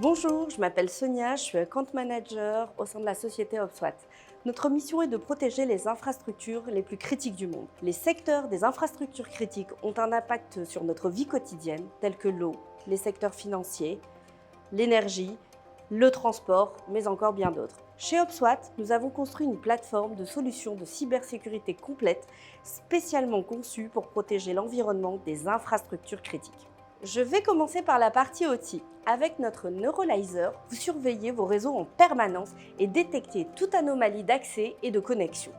Bonjour, je m'appelle Sonia, je suis account manager au sein de la société HubSpot. Notre mission est de protéger les infrastructures les plus critiques du monde. Les secteurs des infrastructures critiques ont un impact sur notre vie quotidienne, tels que l'eau, les secteurs financiers, l'énergie, le transport, mais encore bien d'autres. Chez HubSpot, nous avons construit une plateforme de solutions de cybersécurité complète, spécialement conçue pour protéger l'environnement des infrastructures critiques. Je vais commencer par la partie OT. Avec notre Neuralizer, vous surveillez vos réseaux en permanence et détectez toute anomalie d'accès et de connexion.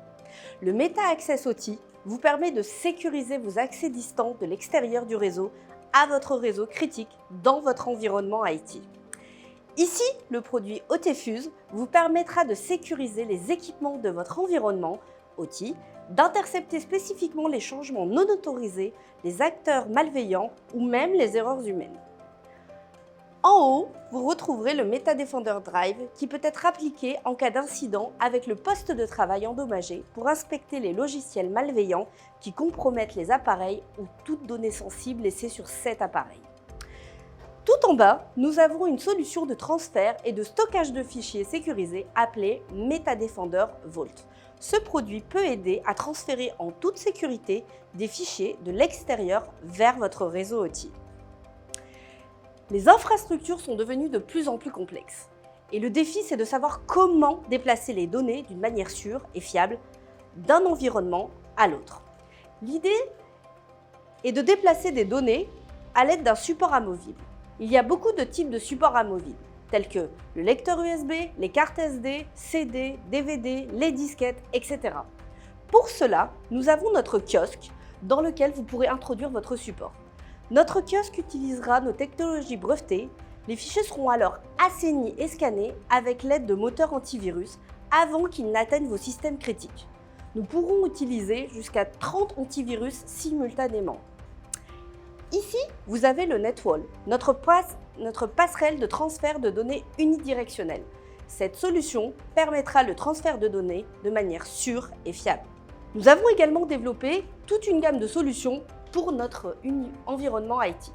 Le Meta Access OT vous permet de sécuriser vos accès distants de l'extérieur du réseau à votre réseau critique dans votre environnement IT. Ici, le produit OT Fuse vous permettra de sécuriser les équipements de votre environnement OT, d'intercepter spécifiquement les changements non autorisés, les acteurs malveillants ou même les erreurs humaines. En haut, vous retrouverez le Meta Defender Drive qui peut être appliqué en cas d'incident avec le poste de travail endommagé pour inspecter les logiciels malveillants qui compromettent les appareils ou toutes données sensibles laissées sur cet appareil. Tout en bas, nous avons une solution de transfert et de stockage de fichiers sécurisés appelée Meta Defender Vault. Ce produit peut aider à transférer en toute sécurité des fichiers de l'extérieur vers votre réseau OT. Les infrastructures sont devenues de plus en plus complexes. Et le défi, c'est de savoir comment déplacer les données d'une manière sûre et fiable d'un environnement à l'autre. L'idée est de déplacer des données à l'aide d'un support amovible. Il y a beaucoup de types de supports amovibles, tels que le lecteur USB, les cartes SD, CD, DVD, les disquettes, etc. Pour cela, nous avons notre kiosque dans lequel vous pourrez introduire votre support. Notre kiosque utilisera nos technologies brevetées. Les fichiers seront alors assainis et scannés avec l'aide de moteurs antivirus avant qu'ils n'atteignent vos systèmes critiques. Nous pourrons utiliser jusqu'à 30 antivirus simultanément. Ici, vous avez le NetWall, notre passerelle de transfert de données unidirectionnelle. Cette solution permettra le transfert de données de manière sûre et fiable. Nous avons également développé toute une gamme de solutions pour notre environnement IT.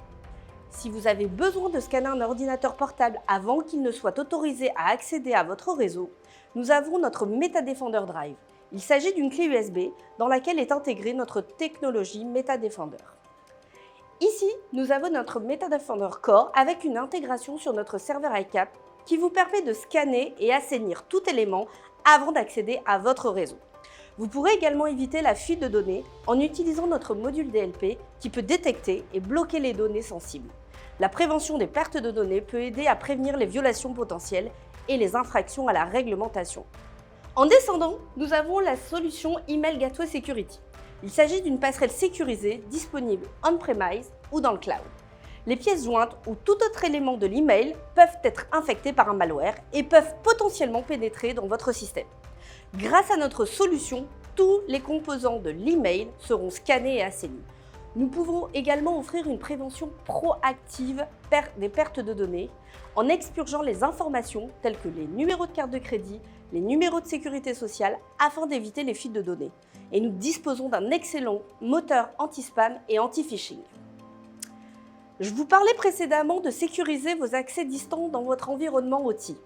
Si vous avez besoin de scanner un ordinateur portable avant qu'il ne soit autorisé à accéder à votre réseau, nous avons notre Meta Defender Drive. Il s'agit d'une clé USB dans laquelle est intégrée notre technologie Meta Defender. Ici, nous avons notre Meta Defender Core avec une intégration sur notre serveur iCAP qui vous permet de scanner et assainir tout élément avant d'accéder à votre réseau. Vous pourrez également éviter la fuite de données en utilisant notre module DLP qui peut détecter et bloquer les données sensibles. La prévention des pertes de données peut aider à prévenir les violations potentielles et les infractions à la réglementation. En descendant, nous avons la solution Email Gateway Security. Il s'agit d'une passerelle sécurisée disponible on-premise ou dans le cloud. Les pièces jointes ou tout autre élément de l'email peuvent être infectés par un malware et peuvent potentiellement pénétrer dans votre système. Grâce à notre solution, tous les composants de l'email seront scannés et assainis. Nous pouvons également offrir une prévention proactive des pertes de données en expurgeant les informations telles que les numéros de carte de crédit, les numéros de sécurité sociale afin d'éviter les fuites de données. Et nous disposons d'un excellent moteur anti-spam et anti-phishing. Je vous parlais précédemment de sécuriser vos accès distants dans votre environnement OT.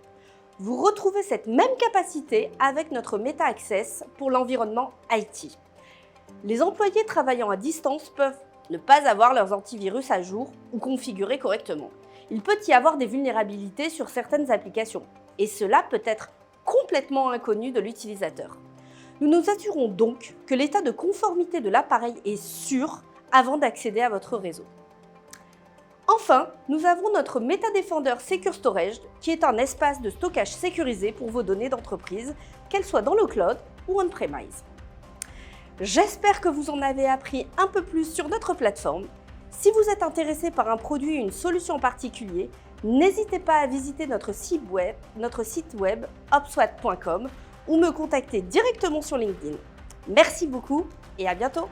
Vous retrouvez cette même capacité avec notre Meta Access pour l'environnement IT. Les employés travaillant à distance peuvent ne pas avoir leurs antivirus à jour ou configurés correctement. Il peut y avoir des vulnérabilités sur certaines applications et cela peut être complètement inconnu de l'utilisateur. Nous nous assurons donc que l'état de conformité de l'appareil est sûr avant d'accéder à votre réseau. Enfin, nous avons notre Meta Defender Secure Storage qui est un espace de stockage sécurisé pour vos données d'entreprise, qu'elles soient dans le cloud ou on-premise. J'espère que vous en avez appris un peu plus sur notre plateforme. Si vous êtes intéressé par un produit ou une solution en particulier, n'hésitez pas à visiter notre site web hubspot.com ou me contacter directement sur LinkedIn. Merci beaucoup et à bientôt!